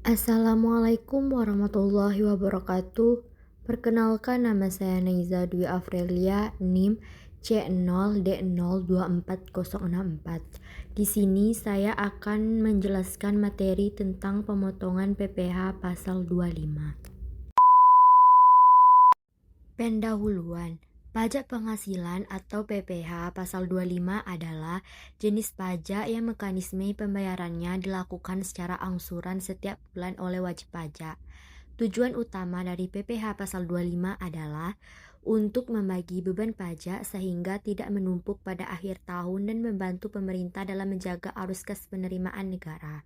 Assalamualaikum warahmatullahi wabarakatuh. Perkenalkan, nama saya Naiza Dwi Afrelia, NIM C0D024064. Di sini saya akan menjelaskan materi tentang pemotongan PPh pasal 25. Pendahuluan. Pajak penghasilan atau PPh pasal 25 adalah jenis pajak yang mekanisme pembayarannya dilakukan secara angsuran setiap bulan oleh wajib pajak. Tujuan utama dari PPh pasal 25 adalah untuk membagi beban pajak sehingga tidak menumpuk pada akhir tahun dan membantu pemerintah dalam menjaga arus kas penerimaan negara.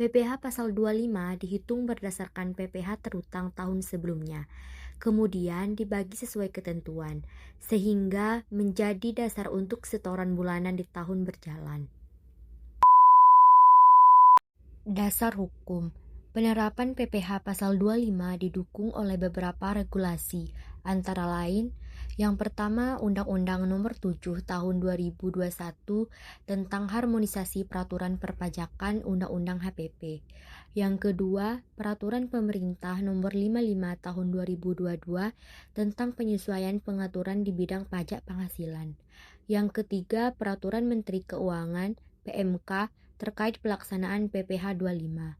PPh pasal 25 dihitung berdasarkan PPh terutang tahun sebelumnya, kemudian dibagi sesuai ketentuan, sehingga menjadi dasar untuk setoran bulanan di tahun berjalan. Dasar hukum. Penerapan PPh pasal 25 didukung oleh beberapa regulasi, antara lain yang pertama Undang-Undang Nomor 7 Tahun 2021 tentang Harmonisasi Peraturan Perpajakan Undang-Undang HPP. Yang kedua, Peraturan Pemerintah Nomor 55 Tahun 2022 tentang penyesuaian pengaturan di bidang pajak penghasilan. Yang ketiga, Peraturan Menteri Keuangan (PMK) terkait pelaksanaan PPh 25.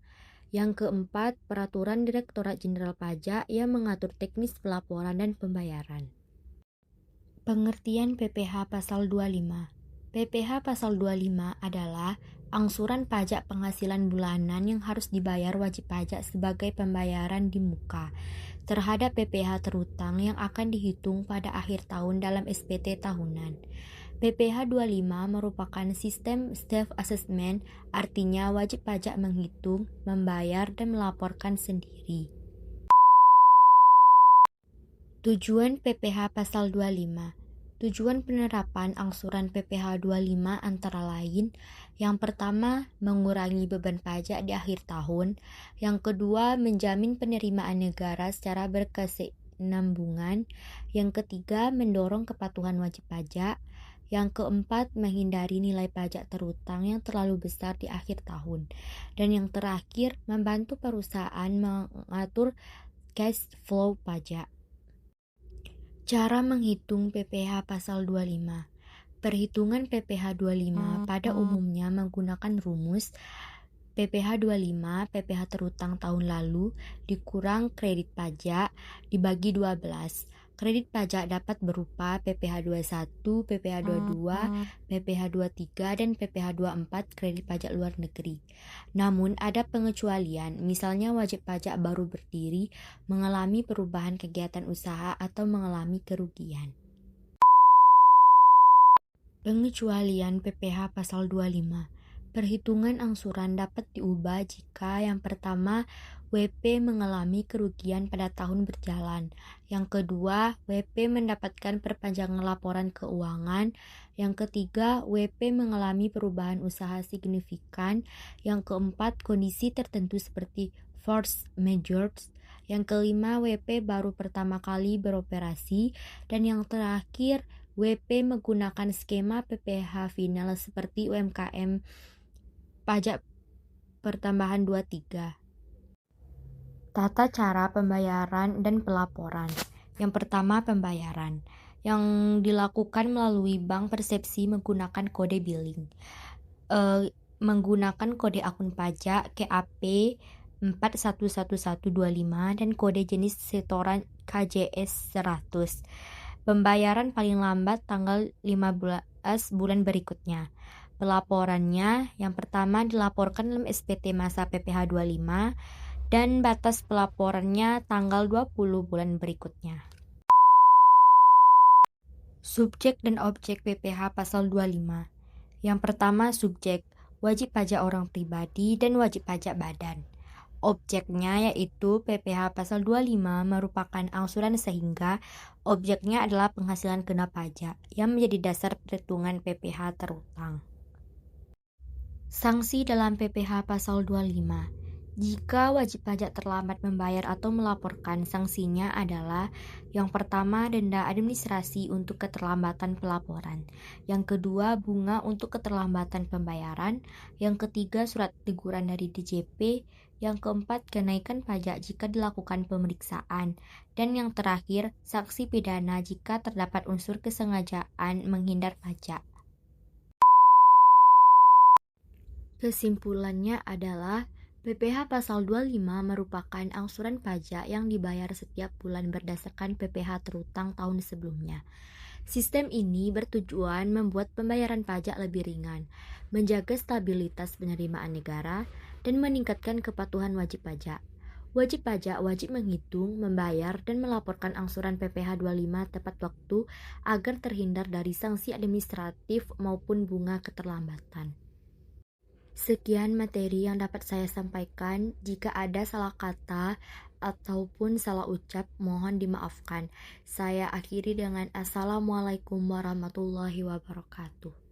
Yang keempat, Peraturan Direktorat Jenderal Pajak yang mengatur teknis pelaporan dan pembayaran. Pengertian PPh pasal 25. PPh pasal 25 adalah angsuran pajak penghasilan bulanan yang harus dibayar wajib pajak sebagai pembayaran di muka terhadap PPh terutang yang akan dihitung pada akhir tahun dalam SPT tahunan. PPh 25 merupakan sistem self-assessment, artinya wajib pajak menghitung, membayar, dan melaporkan sendiri. Tujuan PPh pasal 25. Tujuan penerapan angsuran PPh 25 antara lain: yang pertama, mengurangi beban pajak di akhir tahun; yang kedua, menjamin penerimaan negara secara berkesinambungan; yang ketiga, mendorong kepatuhan wajib pajak; yang keempat, menghindari nilai pajak terutang yang terlalu besar di akhir tahun; dan yang terakhir, membantu perusahaan mengatur cash flow pajak. Cara menghitung PPh pasal 25. Perhitungan PPh 25 pada umumnya menggunakan rumus PPh 25 PPh terutang tahun lalu dikurang kredit pajak dibagi 12. Kredit pajak dapat berupa PPh 21, PPh 22, PPh 23, dan PPh 24 kredit pajak luar negeri. Namun ada pengecualian, misalnya wajib pajak baru berdiri, mengalami perubahan kegiatan usaha, atau mengalami kerugian. Pengecualian PPh pasal 25. Perhitungan angsuran dapat diubah jika yang pertama, WP mengalami kerugian pada tahun berjalan; yang kedua, WP mendapatkan perpanjangan laporan keuangan; yang ketiga, WP mengalami perubahan usaha signifikan; yang keempat, kondisi tertentu seperti force majeure; yang kelima, WP baru pertama kali beroperasi; dan yang terakhir, WP menggunakan skema PPh final seperti UMKM pajak pertambahan 23. Tata cara pembayaran dan pelaporan. Yang pertama, pembayaran yang dilakukan melalui bank persepsi menggunakan kode billing, menggunakan kode akun pajak KAP 411125 dan kode jenis setoran KJS 100. Pembayaran paling lambat tanggal 15 bulan berikutnya. Pelaporannya, yang pertama dilaporkan dalam SPT masa PPh 25 dan batas pelaporannya tanggal 20 bulan berikutnya. Subjek dan objek PPh pasal 25. Yang pertama, subjek, wajib pajak orang pribadi dan wajib pajak badan. Objeknya yaitu PPh pasal 25 merupakan angsuran sehingga objeknya adalah penghasilan kena pajak yang menjadi dasar perhitungan PPh terutang. Sanksi dalam PPh pasal 25. Jika wajib pajak terlambat membayar atau melaporkan, sanksinya adalah: yang pertama, denda administrasi untuk keterlambatan pelaporan; yang kedua, bunga untuk keterlambatan pembayaran; yang ketiga, surat teguran dari DJP; Yang keempat, kenaikan pajak jika dilakukan pemeriksaan. Dan yang terakhir, sanksi pidana jika terdapat unsur kesengajaan menghindar pajak. Kesimpulannya adalah PPh pasal 25 merupakan angsuran pajak yang dibayar setiap bulan berdasarkan PPh terutang tahun sebelumnya. Sistem ini bertujuan membuat pembayaran pajak lebih ringan, menjaga stabilitas penerimaan negara, dan meningkatkan kepatuhan wajib pajak. Wajib pajak wajib menghitung, membayar, dan melaporkan angsuran PPh 25 tepat waktu agar terhindar dari sanksi administratif maupun bunga keterlambatan. Sekian materi yang dapat saya sampaikan. Jika ada salah kata ataupun salah ucap, mohon dimaafkan. Saya akhiri dengan Assalamualaikum warahmatullahi wabarakatuh.